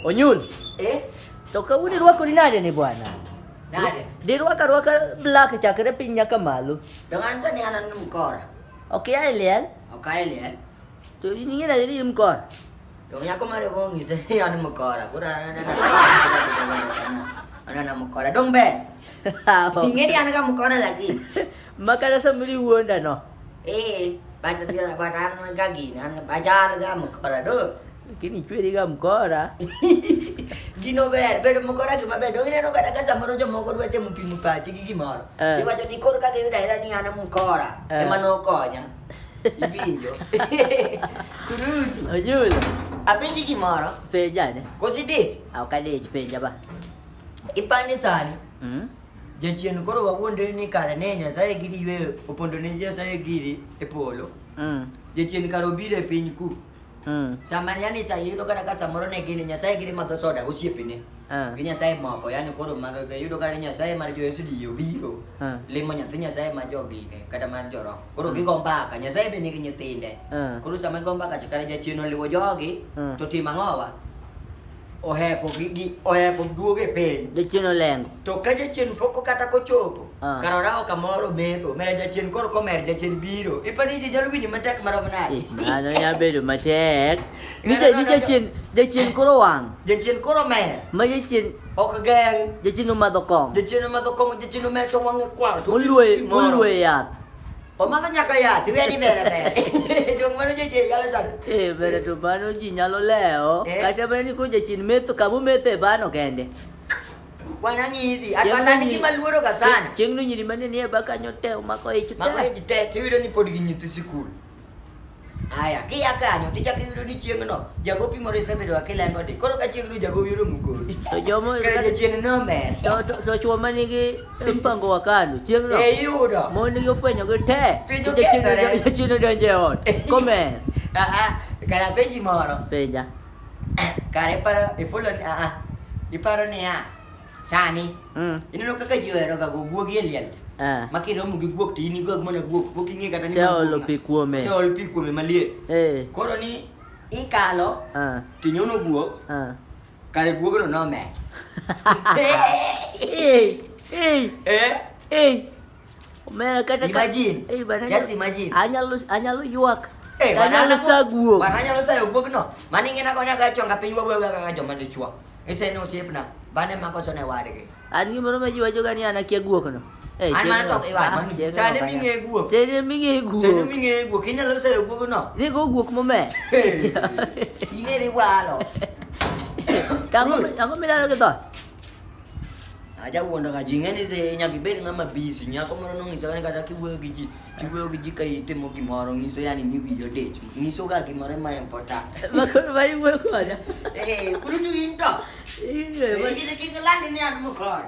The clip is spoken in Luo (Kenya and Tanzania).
Onyul, Eh? toka uni ruwako ni nani ni bwana? Nade? Di ruwaka black chakere pinya kamalu. Dengan sana anak mukor. Oke ya Elian. Okay lihat. Tu ini ngina jadi mkor. Dong aku mari bong isa anak mukor. Aku dah anak mukor. Dong be. Ingin dia anak mukor lagi. Maka dah sembeli wonda no. Baca dia badan gagi, baca lagi mukor do. Kini cuy diga mkora. Gino ber, bedo mukora cuma bedo ini no kada kasa marojo mukor baca mupi mupaci gigi mar. Dia baca nikor kaki daerah ni anak mukora. Emang nokonya. Ibinjo. Kurut. Onyul. Apa yang gigi mar? Peja ne. Kau sedih? Au kade peja ba. Ipan ni sani. Hmm. Koro wawonde ni kara nenya saya gidi we Indonesia saya gidi epolo. Jechien karo bile pinku. Samaniani saya yudo kada kasa morone gini nya saya gidi mato soda usipine. Ginya saya mau ko yani koro maga yudo kada nya saya marjo studio biro. Limo nya tinya saya majo gini kada marjo ro. Koro gi gomba kanya saya bini ginya tinde. Koro sama gomba ka chikara jechien liwo jogi to timangowa. Ohe po duoge pen. De chino lengo. To kaja chen poko kata ko chopo. Karora o kamoro meto, mera ja chen kor komer ja chen biro. Ipani je jalu bini matak maro manai. Ano ya bedo matek. Ni de chin korowang. Ja chen koro mer. Ma de chin O kageng. de chin umadokong. Ja chen ma to kong ja chen mer to wang kwar. Mulwe ya. O makanya kaya, tiwe di mera mer. Dong mano je jala san. Bere tu bano jinyalo leo. Kata bani ko de chin meto kamu mete bano kende. Wana nyizi, atani ki malworo ka sana. Chengnu nyiri mane ni baka nyote umako ichute. Maka jite tiwe ni podi nyiti sikul. Aya, ki akanyo ticha ki ni chiengno. Jago pi more sebe do akela ngode. Koro ka chiengno jago wiro muko. To jomo Kaya ja chen no mer. to chuma ni ki mpango wakanu chengno. Yudo. Mo ni yo fenyo ke te. Fenyo De ke tare. chino donje on. Come. Kaya peji moro. Peja. Kare para ifulo iparo ni sani. Ini no kaka juero ka gugu gieliel. Makiro mu guguk ti ni gug mana gug bukingi kata ni. Seolo pikuome. Seolo pikuome malie. Koro ni ikalo. Tinyono gug. Kare gug no me. Omera kata Imagine. banana. Just imagine. Anyalu yuak. Banana sa guok. Banana lo sa gug no. Maningin ako nya ka chonga pinwa bwa ka joma de chua. Ese no siep na. Bane mako sone wade ke. Ani mo ma jiwa joga ni anakia guok no. An mana tok iwan. Sane minge guok. Sane minge guok. Sane minge guok. Kina lo sa gug no. Ni go guok mo me. Ini ni walo. Kamu milalo ke to? Aja wonda ka jinga ni se nya ki ber ngama bisi nya ko mono ngi sa ka ki wo giji. Cibo giji kai te mo ki maro ngi so yani ni video de. Ngi so ga ki maro ma important. Makon vai mo ko aja. Kuru tu into. Iya, Ini ki ngelan ini anu mo kor.